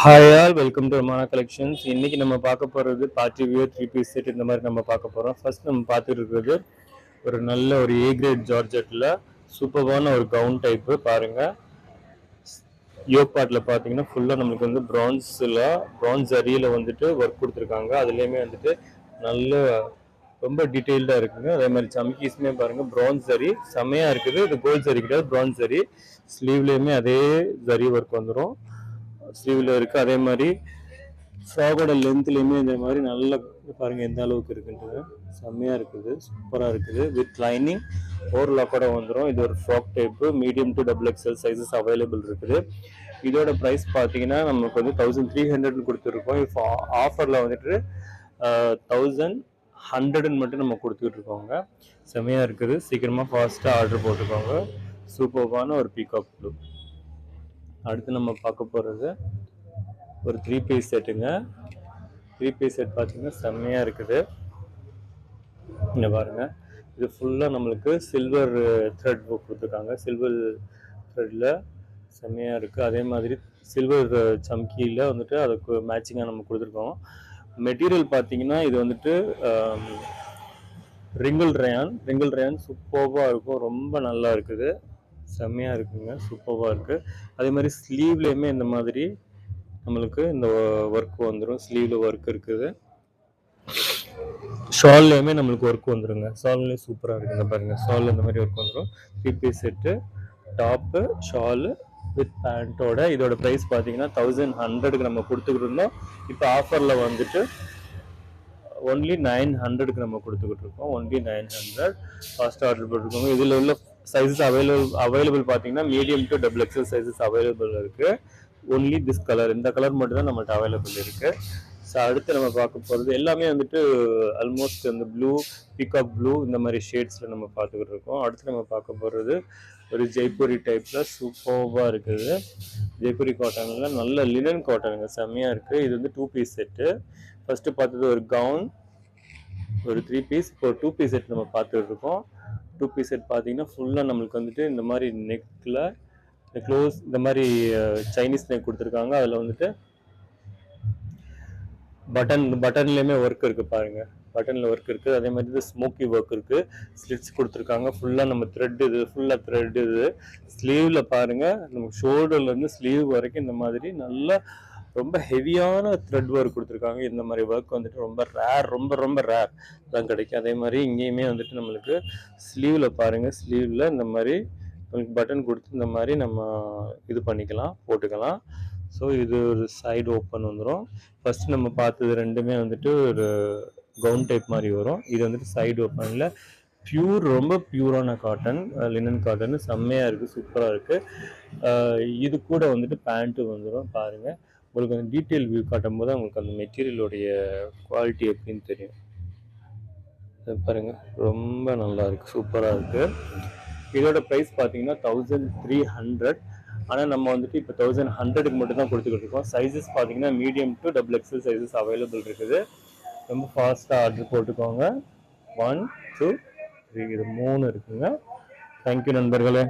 Hi all welcome to Ramana collections. இன்னைக்கு நம்ம பார்க்க போகிறது பார்ட்டி வியர் 3 பீஸ் செட் இந்த மாதிரி நம்ம பார்க்க போகிறோம். ஃபர்ஸ்ட் நம்ம பார்த்துட்டு இருக்கிறது ஒரு நல்ல ஒரு ஏ கிரேட் ஜார்ஜெட்டில் சூப்பர்வான ஒரு கவுன் டைப்பு பாருங்கள். யோக் பார்ட்டில் பார்த்தீங்கன்னா ஃபுல்லாக நம்மளுக்கு வந்து ப்ரான்ஸ் அரியில் வந்துட்டு ஒர்க் கொடுத்துருக்காங்க. அதுலேயுமே வந்துட்டு நல்ல ரொம்ப டீட்டெயில்டாக இருக்குங்க. அதே மாதிரி சம்கீஸுமே பாருங்கள் ப்ரான்ஸ் ஜரி செம்மையாக இருக்குது. இது கோல்ட் ஜரி கிடையாது, ப்ரான்ஸ் ஜரி. ஸ்லீவ்லேயுமே அதே ஜரி ஒர்க் வந்துடும், ஸ்லீவில் இருக்குது. அதே மாதிரி ஃப்ராகோட லென்த்லேயுமே இந்த மாதிரி நல்ல பாருங்கள் எந்த அளவுக்கு இருக்குன்றது செம்மையாக இருக்குது, சூப்பராக இருக்குது. வித் லைனிங் ஓவர்லாக்கோட வந்துடும். இது ஒரு frock type, medium to XXL sizes available இருக்குது. இதோட ப்ரைஸ் பார்த்தீங்கன்னா நமக்கு வந்து 1300 கொடுத்துருக்கோம். இப்போ ஆஃபரில் வந்துட்டு 1100 மட்டும் நம்ம கொடுத்துக்கிட்டு இருக்கோங்க. செம்மையாக இருக்குது. சீக்கிரமாக ஃபாஸ்ட்டாக ஆர்டர் போட்டுக்கோங்க. சூப்பர்வான ஒரு பீகாக் ப்ளூ. அடுத்து நம்ம பார்க்க போகிறது ஒரு 3 பீஸ் செட்டுங்க. 3 பீஸ் செட் பார்த்தீங்கன்னா செம்மையாக இருக்குது. இங்கே பாருங்கள், இது ஃபுல்லாக நம்மளுக்கு சில்வர் த்ரெட் ஒர்க் கொடுத்துருக்காங்க. சில்வர் த்ரெட்டில் செம்மையாக இருக்குது. அதே மாதிரி சில்வர் சம்கியில் வந்துட்டு அதுக்கு மேட்சிங்காக நம்ம கொடுத்துருக்கோம். மெட்டீரியல் பார்த்தீங்கன்னா இது வந்துட்டு ரிங்கிள் ரயான் சூப்பராக இருக்கும், ரொம்ப நல்லா இருக்குது, செம்மையாக இருக்குங்க, சூப்பராக இருக்குது. அதே மாதிரி ஸ்லீவ்லேயுமே இந்த மாதிரி நம்மளுக்கு இந்த ஒர்க் வந்துடும். ஸ்லீவில் ஒர்க் இருக்குது. ஷால்லையுமே நம்மளுக்கு ஒர்க் வந்துடுங்க. ஷால்லேயும் சூப்பராக இருக்குங்க பாருங்கள். ஷாலில் இந்த மாதிரி ஒர்க் வந்துடும். 3 piece set, top, shawl with பேண்ட்டோட. இதோட ப்ரைஸ் பார்த்தீங்கன்னா 1100 நம்ம கொடுத்துக்கிட்டு இருந்தோம். இப்போ ஆஃபரில் வந்துட்டு ஒன்லி 900 நம்ம கொடுத்துக்கிட்டு இருக்கோம். ஒன்லி 900 ஃபாஸ்ட் ஆர்டர் போட்டுருக்கோங்க. இதில் உள்ள சைஸஸ் அவைலபிள் பார்த்தீங்கன்னா medium to XXL sizes available இருக்குது. ஒன்லி திஸ் கலர், இந்த கலர் மட்டும் தான் நம்மள்ட்ட அவைலபிள் இருக்குது. ஸோ அடுத்து நம்ம பார்க்க போகிறது எல்லாமே வந்துட்டு ஆல்மோஸ்ட் அந்த ப்ளூ, பீகாக் ப்ளூ இந்த மாதிரி ஷேட்ஸில் நம்ம பார்த்துக்கிட்டு இருக்கோம். அடுத்து நம்ம பார்க்க போகிறது ஒரு ஜெய்ப்பூரி டைப்பில் சூப்பராக இருக்குது. ஜெய்ப்பூரி காட்டனில் நல்ல லினன் காட்டனுங்க, செம்மையாக இருக்குது. இது வந்து 2 பீஸ் செட்டு. ஃபஸ்ட்டு பார்த்தது ஒரு கவுன், ஒரு 3 பீஸ். இப்போ 2 பீஸ் செட் நம்ம பார்த்துட்டு இருக்கோம். 2 பீஸ் செட் பார்த்தீங்கன்னா ஃபுல்லாக நம்மளுக்கு வந்துட்டு இந்த மாதிரி நெக்கில் இந்த க்ளோஸ் இந்த மாதிரி சைனீஸ் நெக் கொடுத்துருக்காங்க. அதில் வந்துட்டு பட்டன்லேயுமே ஒர்க் இருக்குது பாருங்கள். பட்டனில் ஒர்க் இருக்குது. அதே மாதிரி இது ஸ்மோக்கி ஒர்க் இருக்குது. ஸ்லிட்ஸ் கொடுத்துருக்காங்க. ஃபுல்லாக நம்ம த்ரெட், இது ஃபுல்லாக த்ரெட். இது ஸ்லீவில் பாருங்கள், நமக்கு ஷோல்டர்லேருந்து ஸ்லீவ் வரைக்கும் இந்த மாதிரி நல்லா ரொம்ப ஹெவியான த்ரெட் ஒர்க் கொடுத்துருக்காங்க. இந்த மாதிரி ஒர்க் வந்துட்டு ரொம்ப ரேர், ரொம்ப ரேர் தான் கிடைக்கும். அதே மாதிரி இங்கேயுமே வந்துட்டு நம்மளுக்கு ஸ்லீவில் பாருங்கள், ஸ்லீவில் இந்த மாதிரி நம்மளுக்கு பட்டன் கொடுத்து இந்த மாதிரி நம்ம இது பண்ணிக்கலாம், போட்டுக்கலாம். ஸோ இது ஒரு சைடு ஓப்பன் வந்துடும். ஃபஸ்ட்டு நம்ம பார்த்தது ரெண்டுமே வந்துட்டு ஒரு கவுன் டைப் மாதிரி வரும். இது வந்துட்டு சைடு ஓப்பனில் ரொம்ப பியூரான காட்டன், லினன் காட்டன், செம்மையாக இருக்குது, சூப்பராக இருக்குது. இது கூட வந்துட்டு பேண்ட்டு வந்துடும். பாருங்கள், உங்களுக்கு அந்த டீட்டெயில் வியூ காட்டும் போது உங்களுக்கு அந்த மெட்டீரியலுடைய குவாலிட்டி எப்படின்னு தெரியும். பாருங்கள், ரொம்ப நல்லா இருக்குது, சூப்பராக இருக்குது. இதோட ப்ரைஸ் பார்த்தீங்கன்னா 1300. ஆனால் நம்ம வந்துட்டு இப்போ 1100 மட்டும் தான் கொடுத்துக்கிட்டு இருக்கோம். சைஸஸ் பார்த்தீங்கன்னா medium to XXL sizes available இருக்குது. ரொம்ப ஃபாஸ்ட்டாக ஆர்டர் போட்டுக்கோங்க. 1 2 3 இது 3 இருக்குங்க. தேங்க்யூ நண்பர்களே.